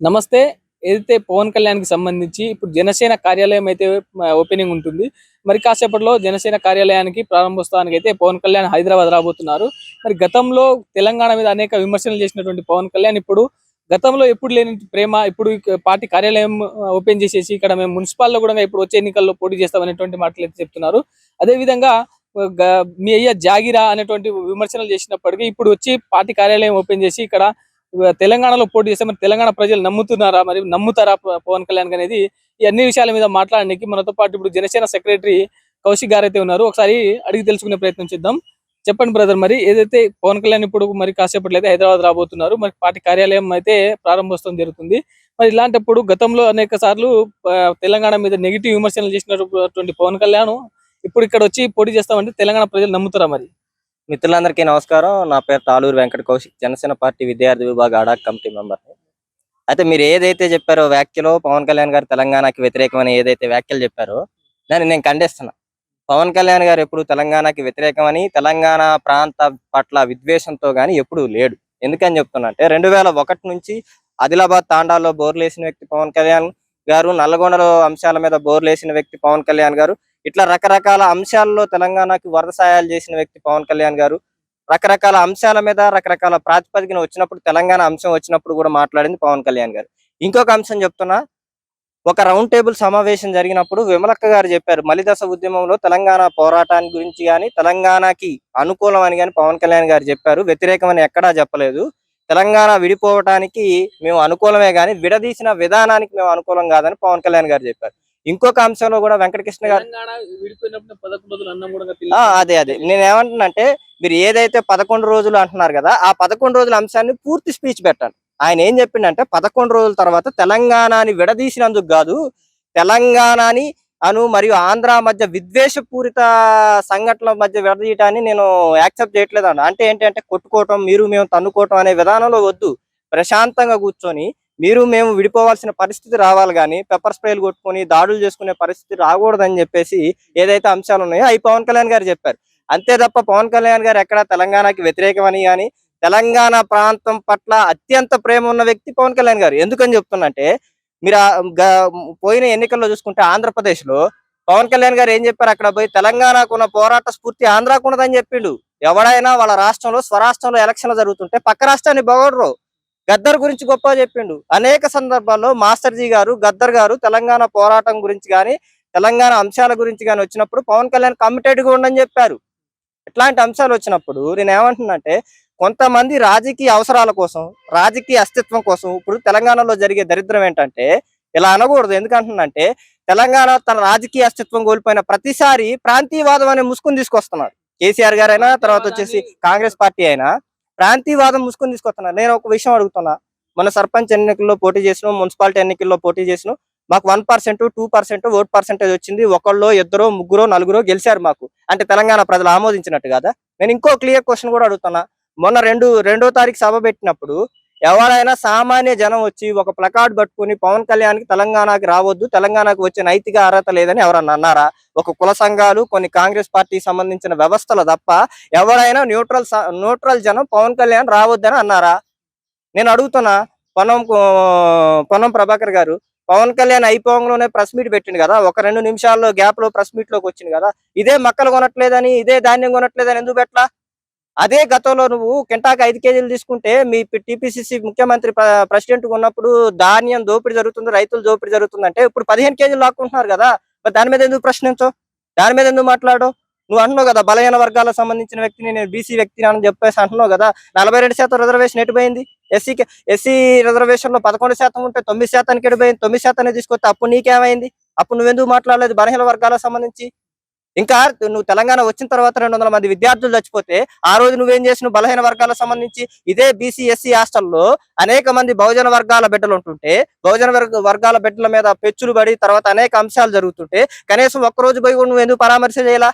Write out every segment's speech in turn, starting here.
నమస్తే. ఏదైతే పవన్ కళ్యాణ్‌కి సంబంధించి ఇప్పుడు జనసేన కార్యాలయం అయితే ఓపెనింగ్ ఉంటుంది. మరి కాసేపట్లో జనసేన కార్యాలయానికి ప్రారంభోత్సవానికైతే పవన్ కళ్యాణ్ హైదరాబాద్ రాబోతున్నారు. మరి గతంలో తెలంగాణ మీద అనేక విమర్శలు చేసినటువంటి పవన్ కళ్యాణ్ ఇప్పుడు గతంలో ఎప్పుడు లేని ప్రేమ ఇప్పుడు పార్టీ కార్యాలయం ఓపెన్ చేసేసి ఇక్కడ మేము మున్సిపాల్‌లో కూడా ఇప్పుడు వచ్చే ఎన్నికల్లో పోటీ చేస్తామనేటువంటి మాటలైతే చెప్తున్నారు. అదే విధంగా మీ అయ్య జాగిరా అనేటువంటి విమర్శలు చేసినప్పటికీ ఇప్పుడు వచ్చి పార్టీ కార్యాలయం ఓపెన్ చేసి ఇక్కడ తెలంగాణలో పోటీ చేస్తే మరి తెలంగాణ ప్రజలు నమ్ముతున్నారా? మరి నమ్ముతారా పవన్ కళ్యాణ్ అనేది ఈ అన్ని విషయాల మీద మాట్లాడడానికి మనతో పాటు ఇప్పుడు జనసేన సెక్రటరీ కౌశిక్ గారు అయితే ఉన్నారు. ఒకసారి అడిగి తెలుసుకునే ప్రయత్నం చేద్దాం. చెప్పండి బ్రదర్, మరి ఏదైతే పవన్ కళ్యాణ్ ఇప్పుడు మరి కాసేపట్లో అయితే హైదరాబాద్ రాబోతున్నారు. మరి పార్టీ కార్యాలయం అయితే ప్రారంభోత్సవం జరుగుతుంది. మరి ఇలాంటప్పుడు గతంలో అనేక సార్లు తెలంగాణ మీద నెగిటివ్ విమర్శలు చేసినటువంటి పవన్ కళ్యాణ్ ఇప్పుడు ఇక్కడ వచ్చి పోటీ చేస్తామంటే తెలంగాణ ప్రజలు నమ్ముతారా మరి? మిత్రులందరికీ నమస్కారం. నా పేరు తాళూరు వెంకట కౌశిక్, జనసేన పార్టీ విద్యార్థి విభాగ అడాక్ కమిటీ మెంబర్. అయితే మీరు ఏదైతే చెప్పారో వ్యాఖ్యలో పవన్ కళ్యాణ్ గారు తెలంగాణకి వ్యతిరేకమని ఏదైతే వ్యాఖ్యలు చెప్పారో దాన్ని నేను ఖండిస్తున్నా. పవన్ కళ్యాణ్ గారు ఎప్పుడు తెలంగాణకి వ్యతిరేకమని, తెలంగాణ ప్రాంత పట్ల విద్వేషంతో గాని ఎప్పుడు లేడు. ఎందుకని చెప్తున్నా అంటే 2001 నుంచి ఆదిలాబాద్ తాండాలో బోర్లేసిన వ్యక్తి పవన్ కళ్యాణ్ గారు, నల్లగొండలో అంశాల మీద బోర్లేసిన వ్యక్తి పవన్ కళ్యాణ్ గారు, ఇట్లా రకరకాల అంశాల్లో తెలంగాణకి వరద సాయాలు చేసిన వ్యక్తి పవన్ కళ్యాణ్ గారు. రకరకాల అంశాల మీద రకరకాల ప్రాతిపదికన వచ్చినప్పుడు, తెలంగాణ అంశం వచ్చినప్పుడు కూడా మాట్లాడింది పవన్ కళ్యాణ్ గారు. ఇంకొక అంశం చెప్తున్నా, ఒక రౌండ్ టేబుల్ సమావేశం జరిగినప్పుడు విమలక్క గారు చెప్పారు, మలిదశ ఉద్యమంలో తెలంగాణ పోరాటాన్ని గురించి కానీ తెలంగాణకి అనుకూలం అని కానీ పవన్ కళ్యాణ్ గారు చెప్పారు. వ్యతిరేకమని ఎక్కడా చెప్పలేదు. తెలంగాణ విడిపోవటానికి మేము అనుకూలమే కానీ విడదీసిన విధానానికి మేము అనుకూలం కాదని పవన్ కళ్యాణ్ గారు చెప్పారు. ఇంకొక అంశంలో కూడా వెంకటకృష్ణ గారు అదే అదే నేను ఏమంటున్నానంటే, మీరు ఏదైతే 11 రోజులు అంటున్నారు కదా, ఆ 11 రోజుల అంశాన్ని పూర్తి స్పీచ్ పెట్టండి. ఆయన ఏం చెప్పిండంటే 11 రోజుల తర్వాత తెలంగాణని విడదీసినందుకు కాదు, తెలంగాణని మరియు ఆంధ్ర మధ్య విద్వేషపూరిత సంఘటనల మధ్య విడదీయటాన్ని నేను యాక్సెప్ట్ చేయట్లేదు అన్న. అంటే ఏంటంటే కొట్టుకోవటం, మీరు మేము తన్నుకోవటం అనే విధానంలో వద్దు. ప్రశాంతంగా కూర్చొని మీరు మేము విడిపోవాల్సిన పరిస్థితి రావాలి కానీ పెప్పర్ స్ప్రేలు కొట్టుకొని దాడులు చేసుకునే పరిస్థితి రాకూడదని చెప్పేసి ఏదైతే అంశాలు ఉన్నాయో అవి పవన్ కళ్యాణ్ గారు చెప్పారు. అంతే తప్ప పవన్ కళ్యాణ్ గారు ఎక్కడ తెలంగాణకి వ్యతిరేకమని కానీ, తెలంగాణ ప్రాంతం పట్ల అత్యంత ప్రేమ ఉన్న వ్యక్తి పవన్ కళ్యాణ్ గారు. ఎందుకని చెప్తున్నంటే, మీరు పోయిన ఎన్నికల్లో చూసుకుంటే ఆంధ్రప్రదేశ్ లో పవన్ కళ్యాణ్ గారు ఏం చెప్పారు, అక్కడ పోయి తెలంగాణకున్న పోరాట స్ఫూర్తి ఆంధ్రాకున్నదని చెప్పిండు. ఎవడైనా వాళ్ళ రాష్ట్రంలో స్వరాష్ట్రంలో ఎలక్షన్లు జరుగుతుంటే పక్క రాష్ట్రాన్ని బొగడరు. గద్దర్ గురించి గొప్ప చెప్పిండు. అనేక సందర్భాల్లో మాస్టర్జీ గారు, గద్దర్ గారు తెలంగాణ పోరాటం గురించి కానీ తెలంగాణ అంశాల గురించి కానీ వచ్చినప్పుడు పవన్ కళ్యాణ్ కమిటెడ్గా ఉండని చెప్పారు. ఇట్లాంటి అంశాలు వచ్చినప్పుడు నేను ఏమంటున్నానంటే, కొంతమంది రాజకీయ అవసరాల కోసం, రాజకీయ అస్తిత్వం కోసం ఇప్పుడు తెలంగాణలో జరిగే దరిద్రం ఏంటంటే, ఇలా అనకూడదు. ఎందుకంటున్నానంటే, తెలంగాణ తన రాజకీయ అస్తిత్వం కోల్పోయిన ప్రతిసారి ప్రాంతీయవాదం అనే ముసుగుని తీసుకొస్తున్నారు. కేసీఆర్ గారైనా, తర్వాత వచ్చేసి కాంగ్రెస్ పార్టీ అయినా ప్రాంతీయవాదం ముసుగుని తీసుకొస్తున్నారు. నేను ఒక విషయం అడుగుతున్నా, మన సర్పంచ్ ఎన్నికల్లో పోటీ చేసిన, మున్సిపాలిటీ ఎన్నికల్లో పోటీ చేసిన, మాకు 1%, 2% ఓట్ పర్సెంటేజ్ వచ్చింది. ఒకళ్ళో ఇద్దరో ముగ్గురో నలుగురో గెలిచారు మాకు. అంటే తెలంగాణ ప్రజలు ఆమోదించినట్టు కదా. నేను ఇంకో క్లియర్ క్వశ్చన్ కూడా అడుగుతున్నా, మొన్న రెండో తారీఖు సభ పెట్టినప్పుడు ఎవరైనా సామాన్య జనం వచ్చి ఒక ప్లకార్డ్ పట్టుకుని పవన్ కళ్యాణ్కి తెలంగాణకి రావద్దు, తెలంగాణకు వచ్చే నైతిక అర్హత లేదని ఎవరన్నా అన్నారా? ఒక కుల సంఘాలు, కొన్ని కాంగ్రెస్ పార్టీకి సంబంధించిన వ్యవస్థలు తప్ప ఎవరైనా న్యూట్రల్ జనం పవన్ కళ్యాణ్ రావద్దని అన్నారా? నేను అడుగుతున్నా, పొన్నం ప్రభాకర్ గారు పవన్ కళ్యాణ్ అయిపోగానే ప్రెస్ మీట్ పెట్టిండు కదా, ఒక 2 నిమిషాల్లో గ్యాప్ లో ప్రెస్ మీట్ లోకి వచ్చింది కదా. ఇదే మక్కలు కొనట్లేదని, ఇదే ధాన్యం కొనట్లేదని ఎందుకు పెట్టలా? అదే గతంలో నువ్వు కింటాకి 5 కేజీలు తీసుకుంటే మీ టీపీసీసీ ముఖ్యమంత్రి ప్రెసిడెంట్ ఉన్నప్పుడు ధాన్యం దోపిడీ జరుగుతుంది, రైతులు దోపిడీ జరుగుతుంది అంటే ఇప్పుడు 15 కేజీలు లాక్కుంటున్నారు కదా. మరి దాని మీద ఎందుకు ప్రశ్నించవు? దాని మీద ఎందుకు మాట్లాడు? నువ్వు అంటున్నావు కదా, బలహీన వర్గాలకు సంబంధించిన వ్యక్తిని, నేను బీసీ వ్యక్తిని అని చెప్పేసి అంటున్నావు కదా. 42% రిజర్వేషన్ ఎటుపోయింది? ఎస్సీ రిజర్వేషన్ లో 11% ఉంటే 9% ఎటుపోయింది? 9% తీసుకొస్తే అప్పుడు నీకేమైంది? అప్పుడు నువ్వెందుకు మాట్లాడలేదు బలహీన వర్గాలకు సంబంధించి? ఇంకా నువ్వు తెలంగాణ వచ్చిన తర్వాత 200 మంది విద్యార్థులు చచ్చిపోతే ఆ రోజు నువ్వేం చేసినావు? బలహీన వర్గాలకు సంబంధించి ఇదే బీసీ ఎస్సీ హాస్టల్లో అనేక మంది బహుజన వర్గాల బిడ్డలు ఉంటుంటే, బహుజన వర్గాల బిడ్డల మీద పెచ్చులు పడి తర్వాత అనేక అంశాలు జరుగుతుంటే కనీసం ఒక్కరోజు పోయి నువ్వు ఎందుకు పరామర్శ చేయాలా?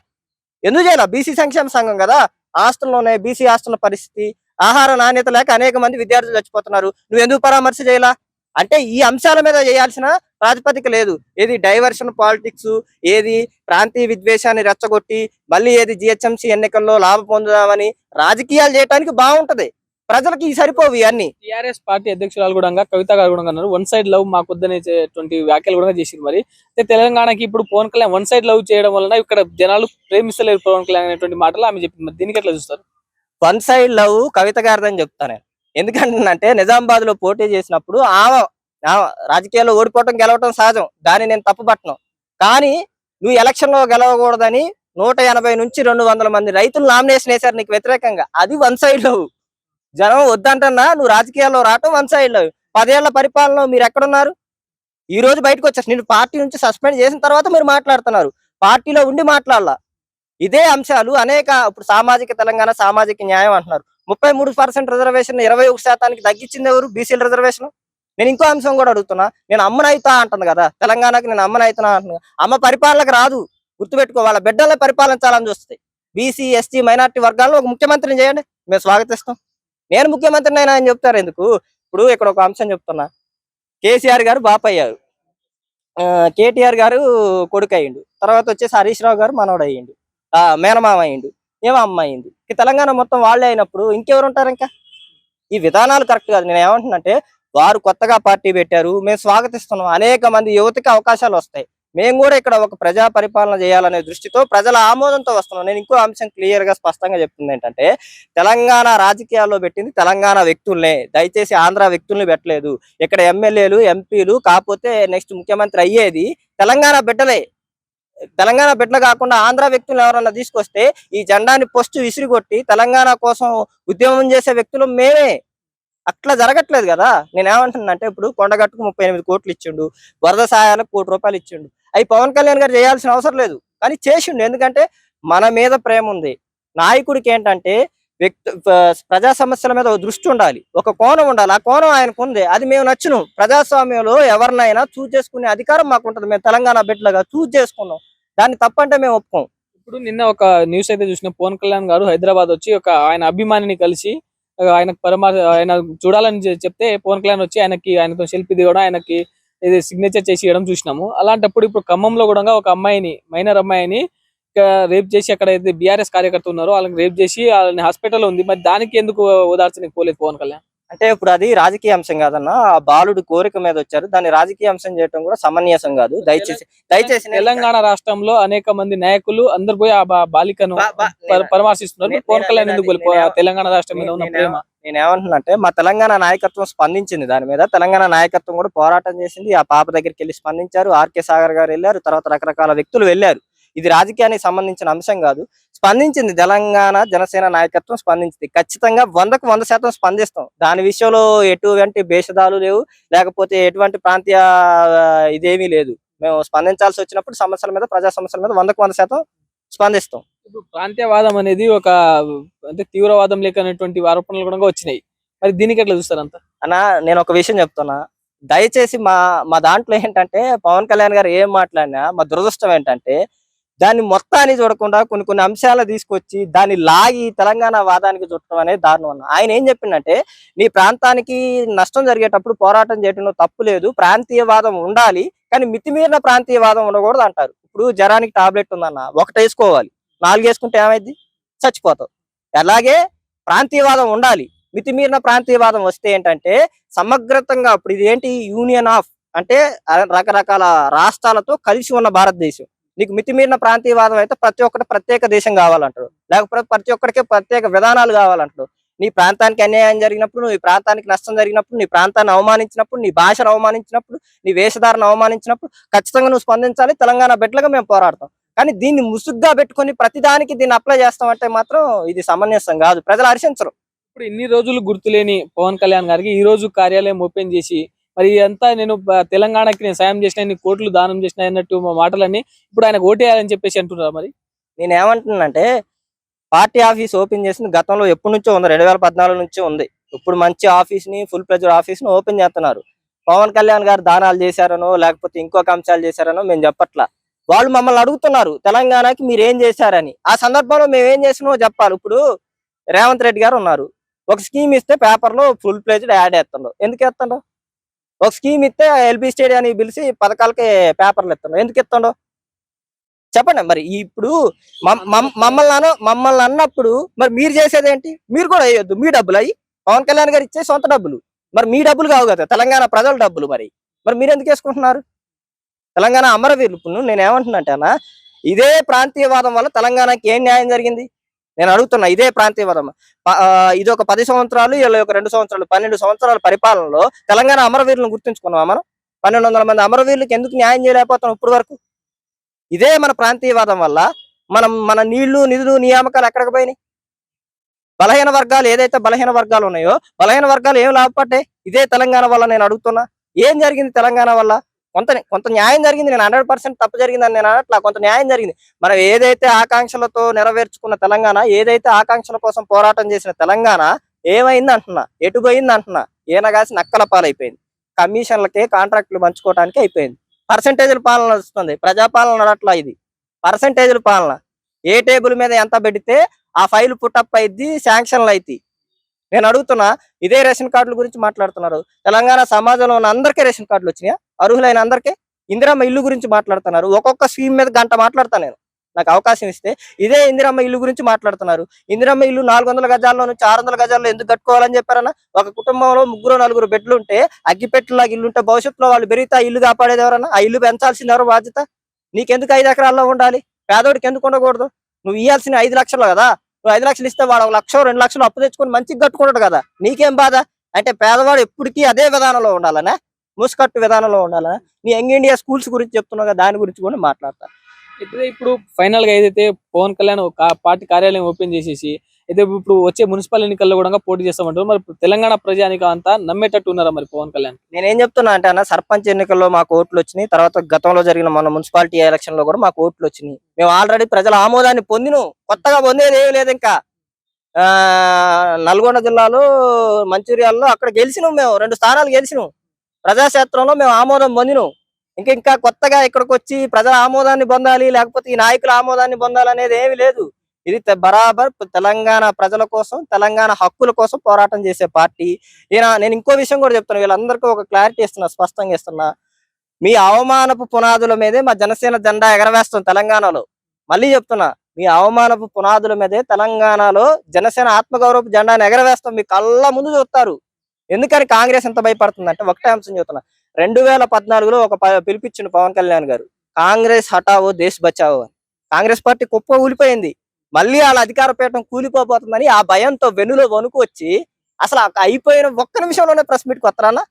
ఎందుకు చేయాల? బీసీ సంక్షేమ సంఘం కదా. హాస్టల్లోనే బీసీ హాస్టల్ పరిస్థితి, ఆహార నాణ్యత లేక అనేక మంది విద్యార్థులు చచ్చిపోతున్నారు. నువ్వు ఎందుకు పరామర్శ చేయాలా? అంటే ఈ అంశాల మీద చేయాల్సిన ప్రాతిపదిక లేదు. ఏది డైవర్షన్ పాలిటిక్స్, ఏది ప్రాంతీయ విద్వేషాన్ని రెచ్చగొట్టి మళ్ళీ ఏది జిహెచ్ఎంసీ ఎన్నికల్లో లాభం పొందుదామని రాజకీయాలు చేయడానికి బాగుంటది. ప్రజలకి ఈ సరిపోవు ఇవన్నీ. టిఆర్ఎస్ పార్టీ అధ్యక్షురాలు కూడా కవిత గారు కూడా అన్నారు వన్ సైడ్ లవ్ మాకొద్దనేటువంటి వ్యాఖ్యలు కూడా చేసింది. మరి అయితే తెలంగాణకి ఇప్పుడు Pavan Kalyan one side love చేయడం వలన ఇక్కడ జనాలు ప్రేమిస్తలేరు పవన్ కళ్యాణ్ అనేటువంటి మాటలు ఆమె చెప్పింది. మరి దీనికి ఎట్లా చూస్తారు? వన్ సైడ్ లవ్ కవిత గారిదని చెప్తాను నేను. ఎందుకంటే నిజామాబాద్ లో పోటీ చేసినప్పుడు ఆమె రాజకీయాల్లో ఓడిపోవటం గెలవటం సహజం, దాన్ని నేను తప్పుపట్టను. కానీ నువ్వు ఎలక్షన్ లో గెలవకూడదని 180 నుంచి 200 మంది రైతులు నామినేషన్ వేశారు నీకు వ్యతిరేకంగా. అది వన్ సైడ్ లవ్. జనం వద్దంటన్నా నువ్వు రాజకీయాల్లో రావటం వన్ సైడ్ లవ్. 10 ఏళ్ల పరిపాలనలో మీరు ఎక్కడున్నారు? ఈ రోజు బయటకు వచ్చేసి నేను పార్టీ నుంచి సస్పెండ్ చేసిన తర్వాత మీరు మాట్లాడుతున్నారు, పార్టీలో ఉండి మాట్లాడాల. ఇదే అంశాలు అనేక ఇప్పుడు సామాజిక తెలంగాణ, సామాజిక న్యాయం అంటున్నారు. 33% రిజర్వేషన్ 21% తగ్గించింది ఎవరు? బీసీల రిజర్వేషన్. నేను ఇంకో అంశం కూడా అడుగుతున్నా. నేను అమ్మనైతా అంటుంది కదా తెలంగాణకి, నేను అమ్మనైతున్నా అంటున్నా. అమ్మ పరిపాలనకు రాదు, గుర్తుపెట్టుకో. వాళ్ళ బిడ్డల్ని పరిపాలించాలని చూస్తాయి. బీసీ, ఎస్టీ, మైనార్టీ వర్గాలను ఒక ముఖ్యమంత్రిని చేయండి, మేము స్వాగతిస్తాం. నేను ముఖ్యమంత్రిని అయినా అని చెప్తారు ఎందుకు? ఇప్పుడు ఇక్కడ ఒక అంశం చెప్తున్నా. కేసీఆర్ గారు బాప అయ్యారు, కేటీఆర్ గారు కొడుకు అయ్యిండు, తర్వాత వచ్చేసి హరీష్ రావు గారు మనవడు అయ్యిండు, మేనమామ అయ్యిండు, ఏమో అమ్మ అయ్యింది. తెలంగాణ మొత్తం వాళ్ళే అయినప్పుడు ఇంకెవరు ఉంటారు? ఇంకా ఈ విధానాలు కరెక్ట్ కాదు. నేను ఏమంటున్నానంటే వారు కొత్తగా పార్టీ పెట్టారు, మేము స్వాగతిస్తున్నాం. అనేక మంది యువతకి అవకాశాలు వస్తాయి. మేము కూడా ఇక్కడ ఒక ప్రజా పరిపాలన చేయాలనే దృష్టితో ప్రజల ఆమోదంతో వస్తున్నాం. నేను ఇంకో అంశం క్లియర్ గా స్పష్టంగా చెప్తుంది ఏంటంటే తెలంగాణ రాజకీయాల్లో పెట్టింది తెలంగాణ వ్యక్తుల్నే, దయచేసి ఆంధ్ర వ్యక్తుల్ని పెట్టలేదు. ఇక్కడ ఎమ్మెల్యేలు, ఎంపీలు కాకపోతే నెక్స్ట్ ముఖ్యమంత్రి అయ్యేది తెలంగాణ బిడ్డలే. తెలంగాణ బిడ్డలు కాకుండా ఆంధ్ర వ్యక్తులు ఎవరన్నా తీసుకొస్తే ఈ జెండాని పోస్ట్ విసిరిగొట్టి తెలంగాణ కోసం ఉద్యమం చేసే వ్యక్తులు మేమే. అట్లా జరగట్లేదు కదా. నేను ఏమంటున్నానంటే ఇప్పుడు కొండగట్టుకు 38 కోట్లు ఇచ్చిండు, వరద సహాయాలకు ₹1 ఇచ్చిండు. అవి పవన్ కళ్యాణ్ గారు చేయాల్సిన అవసరం లేదు, కానీ చేసిండు. ఎందుకంటే మన మీద ప్రేమ ఉంది. నాయకుడికి ఏంటంటే ప్రజా సమస్యల మీద దృష్టి ఉండాలి, ఒక కోణం ఉండాలి. ఆ కోణం ఆయనకు ఉంది, అది మేము నచ్చును. ప్రజాస్వామ్యంలో ఎవరినైనా చూజ్ చేసుకునే అధికారం మాకు ఉంటుంది. మేము తెలంగాణ బిడ్డలుగా చూజ్ చేసుకున్నాం, దాన్ని తప్పంటే మేము ఒప్పుకోం. ఇప్పుడు నిన్న ఒక న్యూస్ అయితే చూసిన, పవన్ కళ్యాణ్ గారు హైదరాబాద్ వచ్చి ఒక ఆయన అభిమానిని కలిసి ఆయనకు ఆయన చూడాలని చెప్తే పవన్ కళ్యాణ్ వచ్చి ఆయనతో సెల్ఫీ దిగడం, ఆయనకి ఇది సిగ్నేచర్ చేసి ఇవ్వడం చూసినాము. అలాంటప్పుడు ఇప్పుడు ఖమ్మంలో కూడా ఒక అమ్మాయిని, మైనర్ అమ్మాయిని రేప్ చేసి అక్కడ అయితే బీఆర్ఎస్ కార్యకర్త ఉన్నారో వాళ్ళని రేప్ చేసి వాళ్ళని హాస్పిటల్లో ఉంది. మరి దానికి ఎందుకు ఓదార్చడానికి పోలేదు పవన్ కళ్యాణ్? అంటే ఇప్పుడు అది రాజకీయ అంశం కాదన్న, ఆ బాలుడు కోరిక మీద వచ్చారు, దాన్ని రాజకీయ అంశం చేయడం కూడా సమంజసం కాదు. దయచేసి తెలంగాణ రాష్ట్రంలో అనేక మంది నాయకులు అందరు పోయి ఆ బాలికను పరామర్శిస్తున్నారు. పవన్ కళ్యాణ్ ఎందుకు తెలంగాణ రాష్ట్రం మీద ఉన్న ప్రేమ? నేను ఏమంటున్నానంటే మా తెలంగాణ నాయకత్వం స్పందించింది దాని మీద. తెలంగాణ నాయకత్వం కూడా పోరాటం చేసింది. ఆ పాప దగ్గరికి వెళ్ళి స్పందించారు. ఆర్కే సాగర్ గారు వెళ్ళారు, తర్వాత రకరకాల వ్యక్తులు వెళ్ళారు. ఇది రాజకీయానికి సంబంధించిన అంశం కాదు. స్పందించింది తెలంగాణ జనసేన నాయకత్వం స్పందించింది. ఖచ్చితంగా 100% స్పందిస్తాం. దాని విషయంలో ఎటువంటి భేషదాలు లేవు, లేకపోతే ఎటువంటి ప్రాంతీయ ఇదేమీ లేదు. మేము స్పందించాల్సి వచ్చినప్పుడు సమస్యల మీద, ప్రజా సమస్యల మీద 100% స్పందిస్తాం. ఇప్పుడు ప్రాంతీయవాదం అనేది ఒక అంటే తీవ్రవాదం లేకనేటువంటి ఆరోపణలు కూడా వచ్చినాయి. మరి దీనికి ఎట్లా చూస్తారంతా? అన్న నేను ఒక విషయం చెప్తున్నా, దయచేసి మా దాంట్లో ఏంటంటే పవన్ కళ్యాణ్ గారు ఏం మాట్లాడినా మా దురదృష్టం ఏంటంటే దాన్ని మొత్తాన్ని చూడకుండా కొన్ని అంశాలు తీసుకొచ్చి దాన్ని లాగి తెలంగాణ వాదానికి చుట్టడం అనేది దారుణం అన్న. ఆయన ఏం చెప్పిందంటే నీ ప్రాంతానికి నష్టం జరిగేటప్పుడు పోరాటం చేయడంలో తప్పు లేదు, ప్రాంతీయవాదం ఉండాలి, కానీ మితిమీరిన ప్రాంతీయవాదం ఉండకూడదు అంటారు. ఇప్పుడు జ్వరానికి టాబ్లెట్ ఉందన్న, ఒకటి వేసుకోవాలి, 4 వేసుకుంటే ఏమైంది? చచ్చిపోతావు. అలాగే ప్రాంతీయవాదం ఉండాలి. మితిమీరిన ప్రాంతీయవాదం వస్తే ఏంటంటే సమగ్రతంగా ఇప్పుడు ఇది ఏంటి, యూనియన్ ఆఫ్ అంటే రకరకాల రాష్ట్రాలతో కలిసి ఉన్న భారతదేశం. నీకు మితిమీరిన ప్రాంతీయవాదం అయితే ప్రతి ఒక్కటి ప్రత్యేక దేశం కావాలంటారు, లేకపోతే ప్రతి ఒక్కరికి ప్రత్యేక విధానాలు కావాలంటారు. నీ ప్రాంతానికి అన్యాయం జరిగినప్పుడు, నీ ప్రాంతానికి నష్టం జరిగినప్పుడు, నీ ప్రాంతాన్ని అవమానించినప్పుడు, నీ భాషను అవమానించినప్పుడు, నీ వేషధారణ అవమానించినప్పుడు ఖచ్చితంగా నువ్వు స్పందించాలి. తెలంగాణ బిడ్డలుగా మేము పోరాడతాం. కానీ దీన్ని ముసుగ్గా పెట్టుకొని ప్రతిదానికి దీన్ని అప్లై చేస్తామంటే మాత్రం ఇది సమంజసం కాదు, ప్రజలు హర్షించరు. ఇప్పుడు ఇన్ని రోజులు గుర్తులేని పవన్ కళ్యాణ్ గారికి ఈ రోజు కార్యాలయం ఓపెన్ చేసి మరి అంతా నేను తెలంగాణకి నేను సాయం చేసిన, ఇన్ని కోట్లు దానం చేసిన అన్నట్టు మాటలన్నీ ఇప్పుడు ఆయన ఓటేయాలని చెప్పేసి అంటున్నారు. మరి నేను ఏమంటున్నానంటే పార్టీ ఆఫీస్ ఓపెన్ చేసింది గతంలో ఎప్పటి నుంచో ఉంది, 2014 నుంచి ఉంది. ఇప్పుడు మంచి ఆఫీస్ ని, ఫుల్ ప్లెజర్ ఆఫీస్ ని ఓపెన్ చేస్తున్నారు. పవన్ కళ్యాణ్ గారు దానాలు చేశారనో లేకపోతే ఇంకొక అంశాలు చేశారనో మేము చెప్పట్లా. వాళ్ళు మమ్మల్ని అడుగుతున్నారు తెలంగాణకి మీరు ఏం చేశారని. ఆ సందర్భంలో మేము ఏం చేసినో చెప్పాలి. ఇప్పుడు రేవంత్ రెడ్డి గారు ఉన్నారు, ఒక స్కీమ్ ఇస్తే పేపర్ లో ఫుల్ ప్లేజ్డ్ యాడ్ వేస్తుండో, ఎందుకు వేస్తుండో? ఒక స్కీమ్ ఇస్తే ఎల్బీ స్టేడియాన్ని పిలిచి పథకాలకి పేపర్లు ఇస్తుండో, ఎందుకు ఇస్తుండో చెప్పండి. మరి ఇప్పుడు మమ్మల్ని అన్నప్పుడు మరి మీరు చేసేది ఏంటి? మీరు కూడా వేయొద్దు, మీ డబ్బులు అయ్యి పవన్ కళ్యాణ్ గారు ఇచ్చే సొంత డబ్బులు. మరి మీ డబ్బులు కావు కదా, తెలంగాణ ప్రజల డబ్బులు. మరి మరి మీరు ఎందుకు వేసుకుంటున్నారు? తెలంగాణ అమరవీరులు. ఇప్పుడు నేను ఏమంటున్నానంటే అన్న, ఇదే ప్రాంతీయవాదం వల్ల తెలంగాణకి ఏం న్యాయం జరిగింది నేను అడుగుతున్నా. ఇదే ప్రాంతీయవాదం ఇది ఒక 10 సంవత్సరాలు, ఇలా ఒక 2 సంవత్సరాలు, 12 సంవత్సరాల పరిపాలనలో తెలంగాణ అమరవీరులను గుర్తుంచుకున్నాం మనం. 1200 మంది అమరవీరులకు ఎందుకు న్యాయం చేయలేకపోతున్నాం ఇప్పుడు వరకు? ఇదే మన ప్రాంతీయవాదం వల్ల మన నీళ్లు, నిధులు, నియామకాలు ఎక్కడికి పోయినాయి? బలహీన వర్గాలు ఏదైతే బలహీన వర్గాలు ఉన్నాయో, బలహీన వర్గాలు ఏం లాభపడ్డాయి? ఇదే తెలంగాణ వల్ల. నేను అడుగుతున్నా, ఏం జరిగింది తెలంగాణ వల్ల? కొంత న్యాయం జరిగింది. నేను 100% తప్పు జరిగిందని నేను అనట్లా, కొంత న్యాయం జరిగింది. మనం ఏదైతే ఆకాంక్షలతో నెరవేర్చుకున్న తెలంగాణ, ఏదైతే ఆకాంక్షల కోసం పోరాటం చేసిన తెలంగాణ ఏమైంది అంటున్నా, ఎటు పోయింది అంటున్నా. ఏనగాసి నక్కల పాలైపోయింది. కమిషన్లకే, కాంట్రాక్టులు పంచుకోవడానికి అయిపోయింది. పర్సంటేజ్ల పాలన నడుస్తుంది, ప్రజాపాలన నడట్లా. ఇది పర్సంటేజ్ల పాలన. ఏ టేబుల్ మీద ఎంత పెడితే ఆ ఫైల్ పుట్టప్ అయింది, శాంక్షన్లు అయితే. నేను అడుగుతున్నా, ఇదే రేషన్ కార్డుల గురించి మాట్లాడుతున్నారు. తెలంగాణ సమాజంలో ఉన్న అందరికీ రేషన్ కార్డులు వచ్చినాయా? అర్హులైన అందరికీ. ఇందిరమ్మ ఇల్లు గురించి మాట్లాడుతున్నారు. ఒక్కొక్క స్కీమ్ మీద గంట మాట్లాడతాను నేను, నాకు అవకాశం ఇస్తే. ఇదే ఇందిరమ్మ ఇల్లు గురించి మాట్లాడుతున్నారు. ఇందిరమ్మ ఇల్లు 400 గజాల్లో నుంచి 600 గజాల్లో ఎందుకు కట్టుకోవాలని చెప్పారన్నా? ఒక కుటుంబంలో 3-4 బెడ్లు ఉంటే, అగ్గిపెట్టులాగా ఇల్లు ఉంటే, భవిష్యత్తులో వాళ్ళు పెరిగితే ఆ ఇల్లు కాపాడేది ఎవరన్నా? ఆ ఇల్లు పెంచాల్సింది ఎవరు బాధ్యత? నీకెందుకు 5 ఎకరాల్లో ఉండాలి? పేదోడికి ఎందుకు ఉండకూడదు? నువ్వు ఇవ్వాల్సిన 5 లక్షలు కదా. నువ్వు 5 లక్షలు ఇస్తే వాడు 1 లక్ష 2 లక్షలు అప్పు తెచ్చుకొని మంచిగా కట్టుకుంటాడు కదా. నీకేం బాధ? అంటే పేదవాడు ఎప్పటికీ అదే విధానంలో ఉండాలనే, మూసుకట్టు విధానంలో ఉండాలనే. నీ యంగ్ ఇండియా స్కూల్స్ గురించి చెప్తున్నావు కదా, దాని గురించి కూడా మాట్లాడతా. ఇప్పుడు ఫైనల్ గా ఏదైతే పవన్ కళ్యాణ్ ఒక పార్టీ కార్యాలయం ఓపెన్ చేసేసి అయితే ఇప్పుడు వచ్చే మున్సిపల్ ఎన్నికల్లో కూడా పోటీ చేస్తామంటారు. మరి తెలంగాణ ప్రజానికం అంతా నమ్మేటట్టు ఉన్నారా మరి పవన్ కళ్యాణ్? నేనేం చెప్తున్నా అంటే అన్న, సర్పంచ్ ఎన్నికల్లో మాకు ఓట్లు వచ్చినాయి. తర్వాత గతంలో జరిగిన మన మున్సిపాలిటీ ఎలక్షన్ లో కూడా మాకు ఓట్లు వచ్చినాయి. మేము ఆల్రెడీ ప్రజల ఆమోదాన్ని పొందిను. కొత్తగా పొందేది ఏమీ లేదు. ఇంకా నల్గొండ జిల్లాలో మంచిర్యాలలో అక్కడ గెలిచినాం. మేము 2 స్థానాలు గెలిచినాం. ప్రజాక్షేత్రంలో మేము ఆమోదం పొందినాం. ఇంకా కొత్తగా ఇక్కడికి వచ్చి ప్రజల ఆమోదాన్ని పొందాలి, లేకపోతే ఈ నాయకుల ఆమోదాన్ని పొందాలనేది ఏమీ లేదు. ఇది బరాబర్ తెలంగాణ ప్రజల కోసం, తెలంగాణ హక్కుల కోసం పోరాటం చేసే పార్టీ. నేను ఇంకో విషయం కూడా చెప్తున్నా, వీళ్ళందరికీ ఒక క్లారిటీ ఇస్తున్నా, స్పష్టంగా ఇస్తున్నా. మీ అవమానపు పునాదుల మీదే మా జనసేన జెండా ఎగరవేస్తాం తెలంగాణలో. మళ్ళీ చెప్తున్నా, మీ అవమానపు పునాదుల మీదే తెలంగాణలో జనసేన ఆత్మగౌరవపు జెండాను ఎగరవేస్తాం. మీ కళ్ళ ముందు చూస్తారు. ఎందుకని కాంగ్రెస్ ఎంత భయపడుతుందంటే, ఒకటే అంశం చెప్తున్నా. 2014లో ఒక పిలిపించిండు పవన్ కళ్యాణ్ గారు, కాంగ్రెస్ హటావో దేశ్ బచావో అని. కాంగ్రెస్ పార్టీ కుప్ప ఊలిపోయింది. మళ్ళీ వాళ్ళ అధికార పీఠం కూలిపోతుందని ఆ భయంతో వెన్నులో వణుకు వచ్చి, అసలు అయిపోయిన ఒక్క నిమిషంలోనే ప్రెస్ మీట్కి వస్తారన్నా.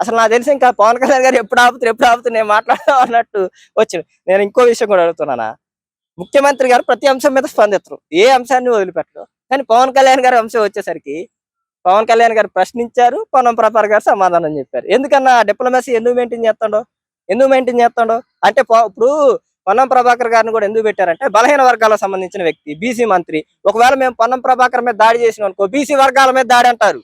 అసలు నాకు తెలిసి ఇంకా పవన్ కళ్యాణ్ గారు ఎప్పుడు ఆపుతారు నేను మాట్లాడతాం అన్నట్టు వచ్చింది. నేను ఇంకో విషయం కూడా అడుగుతున్నానా, ముఖ్యమంత్రి గారు ప్రతి అంశం మీద స్పందిస్తారు, ఏ అంశాన్ని వదిలిపెట్టరు. కానీ పవన్ కళ్యాణ్ గారి అంశం వచ్చేసరికి పవన్ కళ్యాణ్ గారు ప్రశ్నించారు, పొన్నం ప్రభాకర్ గారు సమాధానం చెప్పారు. ఎందుకన్నా డిప్లొమసీ ఎందుకు మెయింటైన్ చేస్తాడో అంటే ఇప్పుడు పొన్నం ప్రభాకర్ గారిని కూడా ఎందుకు పెట్టారంటే, బలహీన వర్గాలకు సంబంధించిన వ్యక్తి, బీసీ మంత్రి. ఒకవేళ మేము పొన్నం ప్రభాకర్ మీద దాడి చేసినాం అనుకో, బీసీ వర్గాల మీద దాడి అంటారు.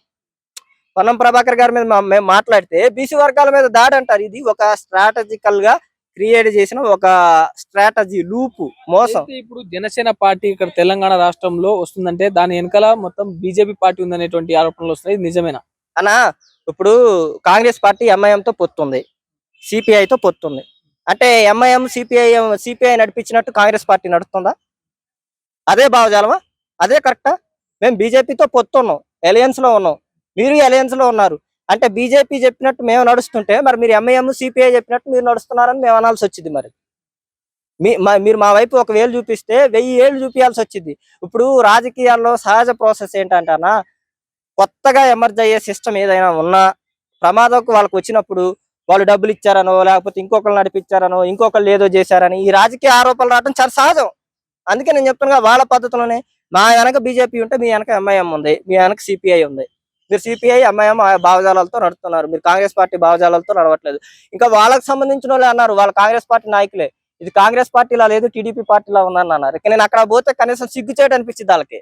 పొన్నం ప్రభాకర్ గారి మీద మేము మాట్లాడితే బీసీ వర్గాల మీద దాడి అంటారు. ఇది ఒక స్ట్రాటజికల్ గా క్రియేట్ చేసిన ఒక స్ట్రాటజీ, లూపు, మోసం. ఇప్పుడు జనసేన పార్టీ ఇక్కడ తెలంగాణ రాష్ట్రంలో వస్తుందంటే దాని వెనకాల మొత్తం బీజేపీ పార్టీ ఉందనేటువంటి ఆరోపణలు వస్తున్నాయి. ఇది నిజమేనా అన్నా? ఇప్పుడు కాంగ్రెస్ పార్టీ ఎంఐఎంతో పొత్తుంది, సిపిఐతో పొత్తుంది. అంటే ఎంఐఎం సిపిఐ నడిపించినట్టు కాంగ్రెస్ పార్టీ నడుస్తుందా? అదే భావజాలమా? అదే కరెక్టా? మేము బీజేపీతో పొత్తున్నాం, అలయన్స్ లో ఉన్నాం, మీరు అలయన్స్ లో ఉన్నారు. అంటే బీజేపీ చెప్పినట్టు మేము నడుస్తుంటే, మరి మీరు ఎంఐఎం సిపిఐ చెప్పినట్టు మీరు నడుస్తున్నారని మేము అనాల్సి వచ్చింది. మరి మీరు మా వైపు 1,000 చూపిస్తే 1000 ఏళ్ళు చూపించాల్సి వచ్చింది. ఇప్పుడు రాజకీయాల్లో సహజ ప్రాసెస్ ఏంటంటానా, కొత్తగా ఎమర్జ్ అయ్యే సిస్టమ్ ఏదైనా ఉన్నా ప్రమాదం వాళ్ళకి వచ్చినప్పుడు వాళ్ళు డబ్బులు ఇచ్చారనో, లేకపోతే ఇంకొకరు నడిపించారనో, ఇంకొకరు ఏదో చేశారని ఈ రాజకీయ ఆరోపణలు రావడం చాలా సహజం. అందుకే నేను చెప్తున్నా, వాళ్ళ పద్ధతిలోనే మా వెనక బీజేపీ ఉంటే మీ వెనక ఎంఐఎం ఉంది, మీ వెనక సిపిఐ ఉంది. మీరు సిపిఐ ఎంఐఎం భావజాలతో నడుస్తున్నారు, మీరు కాంగ్రెస్ పార్టీ భావజాలతో నడవట్లేదు. ఇంకా వాళ్ళకి సంబంధించిన వాళ్ళు అన్నారు, వాళ్ళ కాంగ్రెస్ పార్టీ నాయకులే, ఇది కాంగ్రెస్ పార్టీలా లేదు, టీడీపీ పార్టీలా ఉందని అన్నారు. ఇక నేను అక్కడ పోతే కనీసం సిగ్గు చేయడం అనిపించింది వాళ్ళకి.